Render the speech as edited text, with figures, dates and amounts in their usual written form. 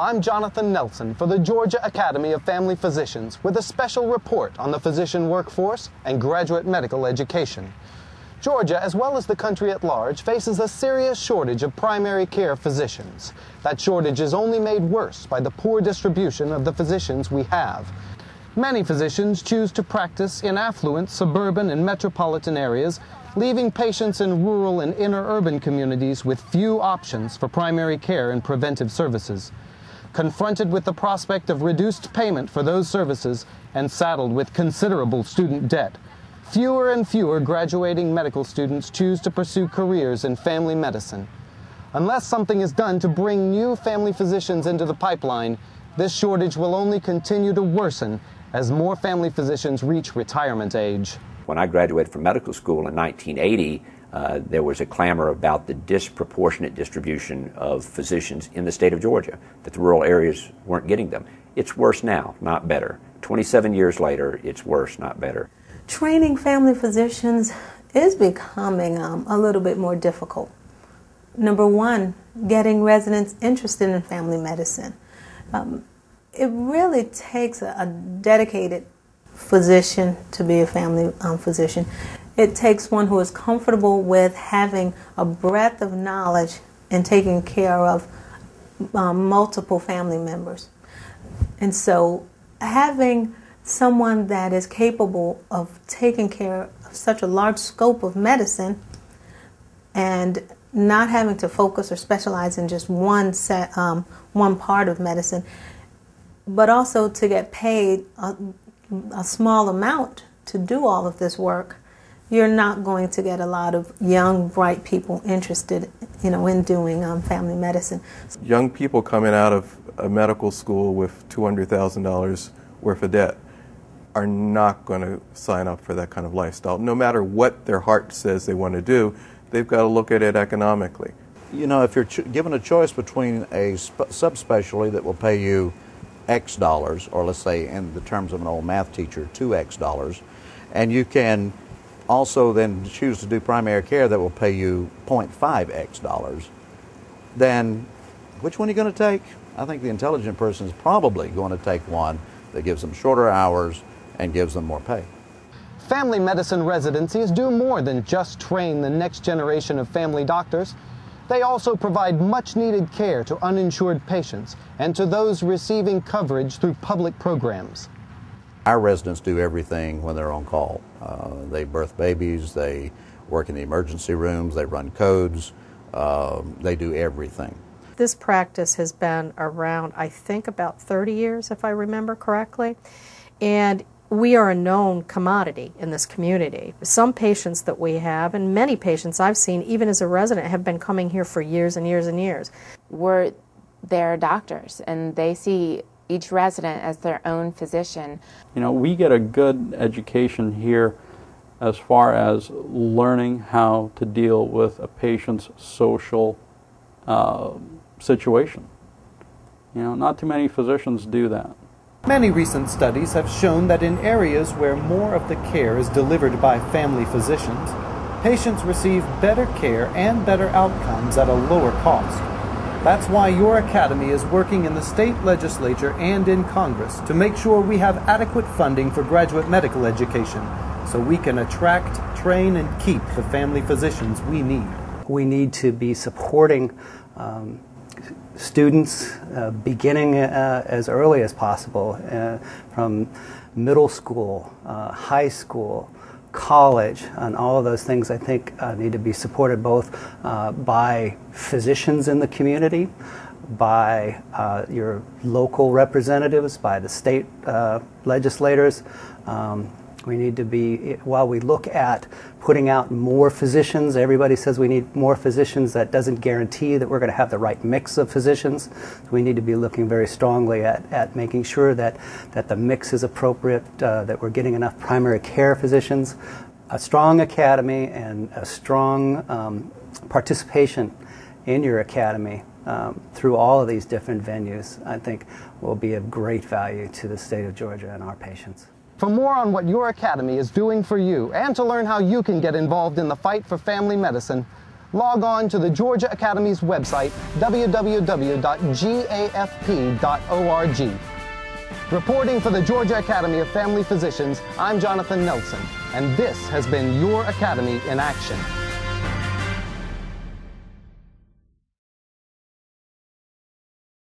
I'm Jonathan Nelson for the Georgia Academy of Family Physicians with a special report on the physician workforce and graduate medical education. Georgia, as well as the country at large, faces a serious shortage of primary care physicians. That shortage is only made worse by the poor distribution of the physicians we have. Many physicians choose to practice in affluent, suburban, and metropolitan areas, leaving patients in rural and inner urban communities with few options for primary care and preventive services. Confronted with the prospect of reduced payment for those services and saddled with considerable student debt, fewer and fewer graduating medical students choose to pursue careers in family medicine. Unless something is done to bring new family physicians into the pipeline, this shortage will only continue to worsen as more family physicians reach retirement age. When I graduated from medical school in 1980, there was a clamor about the disproportionate distribution of physicians in the state of Georgia, that the rural areas weren't getting them. It's worse now, not better. 27 years later, it's worse, not better. Training family physicians is becoming a little bit more difficult. Number one, getting residents interested in family medicine. It really takes a dedicated physician to be a family physician. It takes one who is comfortable with having a breadth of knowledge and taking care of multiple family members. And so having someone that is capable of taking care of such a large scope of medicine and not having to focus or specialize in just one part of medicine, but also to get paid a small amount to do all of this work, you're not going to get a lot of young, bright people interested, in doing family medicine. Young people coming out of a medical school with $200,000 worth of debt are not going to sign up for that kind of lifestyle. No matter what their heart says they want to do, they've got to look at it economically. If you're given a choice between a subspecialty that will pay you X dollars, or let's say in the terms of an old math teacher, 2X dollars, and you can also then choose to do primary care that will pay you 0.5X dollars, then which one are you going to take? I think the intelligent person is probably going to take one that gives them shorter hours and gives them more pay. Family medicine residencies do more than just train the next generation of family doctors. They also provide much-needed care to uninsured patients and to those receiving coverage through public programs. Our residents do everything when they're on call. They birth babies, they work in the emergency rooms, they run codes, they do everything. This practice has been around, I think, about 30 years, if I remember correctly, and we are a known commodity in this community. Some patients that we have, and many patients I've seen, even as a resident, have been coming here for years and years and years. We're their doctors, and they see each resident as their own physician. We get a good education here as far as learning how to deal with a patient's social situation. Not too many physicians do that. Many recent studies have shown that in areas where more of the care is delivered by family physicians, patients receive better care and better outcomes at a lower cost. That's why your academy is working in the state legislature and in Congress to make sure we have adequate funding for graduate medical education so we can attract, train, and keep the family physicians we need. We need to be supporting students beginning as early as possible, from middle school, high school, college, and all of those things I think need to be supported both by physicians in the community, by your local representatives, by the state legislators. We need to be, while we look at putting out more physicians, everybody says we need more physicians. That doesn't guarantee that we're going to have the right mix of physicians. So we need to be looking very strongly at making sure that the mix is appropriate, that we're getting enough primary care physicians. A strong academy and a strong participation in your academy through all of these different venues, I think, will be of great value to the state of Georgia and our patients. For more on what your academy is doing for you and to learn how you can get involved in the fight for family medicine, log on to the Georgia Academy's website, www.gafp.org. Reporting for the Georgia Academy of Family Physicians, I'm Jonathan Nelson, and this has been your Academy in Action.